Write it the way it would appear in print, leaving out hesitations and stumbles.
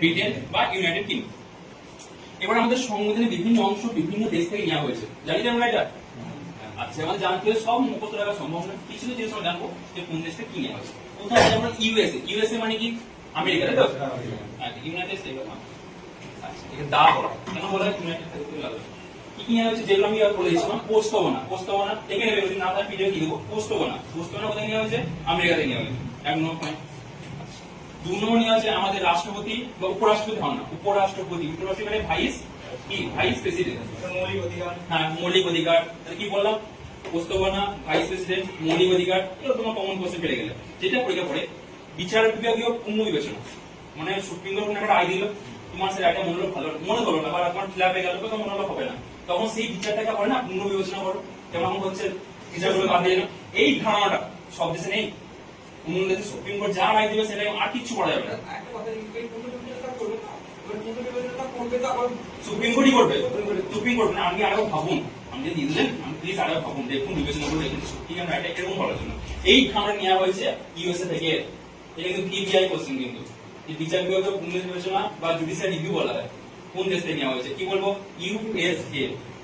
Britain বা United kingdom. এবার আমাদের সংবিধানে বিভিন্ন অংশ বিভিন্ন দেশ থেকে নেওয়া হয়েছে, জানি তো আমরা এটা। আচ্ছা, আমাদের জানতে হবে, সব মুখস্থ রাখা সম্ভব না, কিছু কিছু জিনিস আমরা জানবো যে কোন দেশ থেকে কি নেওয়া হয়েছে। প্রথমে আমরা ইউএসএ, ইউএসএ মানে কি আমেরিকা, তাই তো? United state of America. আচ্ছা, এটা দা বলা কেন বলা হয়, ইউনাইটেড স্টেট অফ কি কি নেওয়া হয়েছে যেগুলো আমি বলে দিয়েছিলাম। প্রস্তাবনা, প্রস্তাবনা দেখে নেবে, যদি না তার ভিডিও কি দেবো। প্রস্তাবনা, প্রস্তাবনা কোথায় নেওয়া হয়েছে? আমেরিকা থেকে নেওয়া হয়েছে, 1 নম্বর পয়েন্ট। 2 নম্বর নেওয়া হয়েছে আমাদের রাষ্ট্রপতি বা উপরাষ্ট্রপতি হন না, উপরাষ্ট্রপতি, উপরাষ্ট্রপতি মানে ভাইস কি, ভাইস প্রেসিডেন্ট, মৌলিক অধিকার। হ্যাঁ, মৌলিক অধিকার কি বললাম? প্রস্তাবনা, ভাইস প্রেসিডেন্ট, মৌলিক অধিকার, এগুলো তোমার কমন কোশ্চেন পেয়ে গেলে। যেটা পরীক্ষা পড়ে বিচার বিভাগীয় পূর্ণ বিবেচনা, মানে সুপ্রিম কোর্ট একটা রায় দিল, তোমার সে রায়টা মনে হলো ভালো, মনে হলো না, বা তোমার ফ্ল্যাপ হয়ে গেল, তো মনে হলো হবে না, তখন সেই বিচারটাকে করে না পূর্ণ বিবেচনা করো। যেমন হচ্ছে বিচারগুলো বাদ দিয়ে না, এই ধারণাটা সব দেশে নেই। অন্য দেশে সুপ্রিম কোর্ট যা রায় দেবে সেটা আর কিচ্ছু করা যাবে না। সুপ্রিম কোর্টই করবে, সুপ্রিম কোর্ট না। আপনি আরো ভাবুন, আপনি যে দিলেন, আমি প্লিজ আরো ভাবুন, দেখুন, বিবেচনা করে দেখুন সত্যি আমরা এটা এরকম করার জন্য এই ধারণা নেওয়া হয়েছে ইউএসএ থেকে। এটা কিন্তু পিবিআই কোশ্চেন, কিন্তু এই বিচার বিভাগীয় পূর্ণ বিবেচনা বা জুডিশিয়াল রিভিউ বলা হয়, কোন দেশ থেকে নেওয়া হয়েছে? কি বলবো? ইউএসএ।